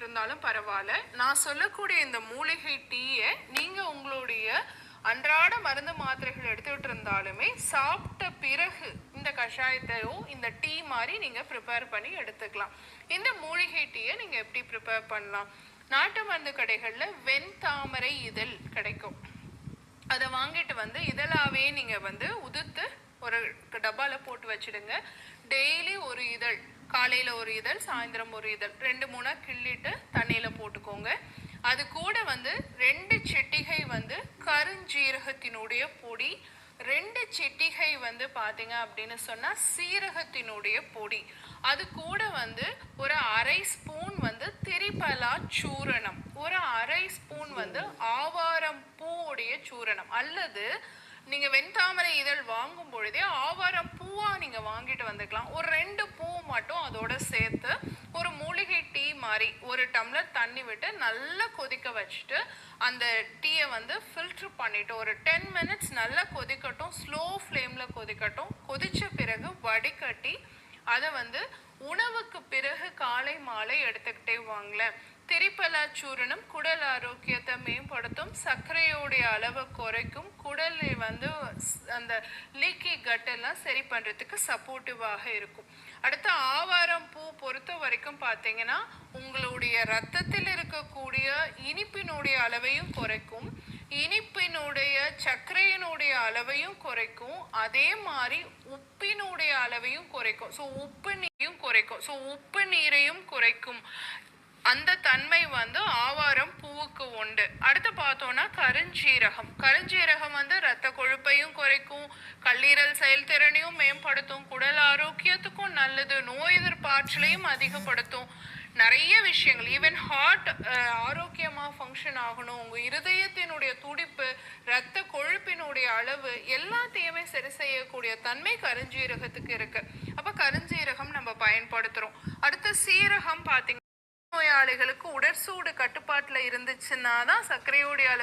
இருந்தாலும் பரவாயில்ல. நான் சொல்லக்கூடிய இந்த மூலிகை டீயை நீங்க உங்களுடைய அன்றாட மருந்து மாத்திரைகள் எடுத்துக்கிட்டு இருந்தாலுமே சாப்பிட்ட பிறகு இந்த கஷாயத்தையோ இந்த டீ மாதிரி நீங்க ப்ரிப்பேர் பண்ணி எடுத்துக்கலாம். இந்த மூலிகை டீயை நீங்க எப்படி ப்ரிப்பேர் பண்ணலாம்? நாட்டு மருந்து கடைகள்ல வெண்தாமரை இதழ் கிடைக்கும். அதை வாங்கிட்டு வந்து இதழாவே நீங்க வந்து உதுத்து ஒரு டப்பால போட்டு வச்சிடுங்க. டெய்லி ஒரு இதழ், காலையில ஒரு இதழ், சாயந்தரம் ஒரு இதழ், 2-3 கிள்ளிட்டு தண்ணியில போட்டுக்கோங்க. அது கூட வந்து 2 சிட்டிகை வந்து கருஞ்சீரகத்தினுடைய பொடி, 2 சிட்டிகை வந்து பாத்தீங்க அப்படின்னு சொன்னா சீரகத்தினுடைய பொடி, அது கூட வந்து ஒரு 1/2 ஸ்பூன் வந்து திரிபலா சூரணம், ஒரு 1/2 ஸ்பூன் வந்து ஆவாரம் பூவுடைய சூரணம், அல்லது நீங்க வெண்தாமரை இதழ் வாங்கும் பொழுதே ஆவாரம் பூவா நீங்க வாங்கிட்டு வந்துக்கலாம். ஒரு 2 பூ மட்டும் அதோட சேர்த்து ஒரு மூலிகை டீ மாதிரி ஒரு டம்ளர் தண்ணி விட்டு நல்லா கொதிக்க வச்சுட்டு அந்த டீயை வந்து ஃபில்டர் பண்ணிட்டு ஒரு 10 மினிட்ஸ் நல்லா கொதிக்கட்டும், ஸ்லோ ஃப்ளேம்ல கொதிக்கட்டும். கொதிச்ச பிறகு வடிகட்டி அதை வந்து உணவுக்கு பிறகு காலை மாலை எடுத்துக்கிட்டே வாங்கலேன். திரிபலா சூரணம் குடல் ஆரோக்கியத்தை மேம்படுத்தும், சர்க்கரையோடைய அளவை குறைக்கும், குடலை வந்து அந்த லீக்கி கட்டெல்லாம் சரி பண்றதுக்கு சப்போர்ட்டிவாக இருக்கும். அடுத்து ஆவாரம் பூ பொறுத்த வரைக்கும் பார்த்தீங்கன்னா உங்களுடைய ரத்தத்தில் இருக்கக்கூடிய இனிப்பினுடைய அளவையும் குறைக்கும், இனிப்பினுடைய சர்க்கரையினுடைய அளவையும் குறைக்கும், அதே மாதிரி உப்பினுடைய அளவையும் குறைக்கும். ஸோ உப்பு நீரையும் குறைக்கும். அந்த தன்மை வந்து ஆவாரம் பூவுக்கு உண்டு. அடுத்து பார்த்தோம்னா கருஞ்சீரகம் வந்து ரத்த கொழுப்பையும் குறைக்கும், கல்லீரல் செயல்திறனையும் மேம்படுத்தும், குடல் ஆரோக்கியத்துக்கும் நல்லது, நோய் எதிர்ப்பாற்றலையும் அதிகப்படுத்தும். நிறைய விஷயங்கள், ஈவன் ஹார்ட் ஆரோக்கியமா ஃபங்க்ஷன் ஆகணும், உங்க இருதயத்தினுடைய துடிப்பு, ரத்த கொழுப்பினுடைய அளவு எல்லாத்தையுமே சரி செய்யக்கூடிய தன்மை கருஞ்சீரகத்துக்கு இருக்கு. அப்ப கருஞ்சீரகம் நம்ம பயன்படுத்துறோம். அடுத்து சீரகம் பாத்தீங்க, நோயாளிகளுக்கு உடற்சூடு கட்டுப்பாட்டுல இருந்துச்சுன்னா தான் சர்க்கரையோடைய அளவு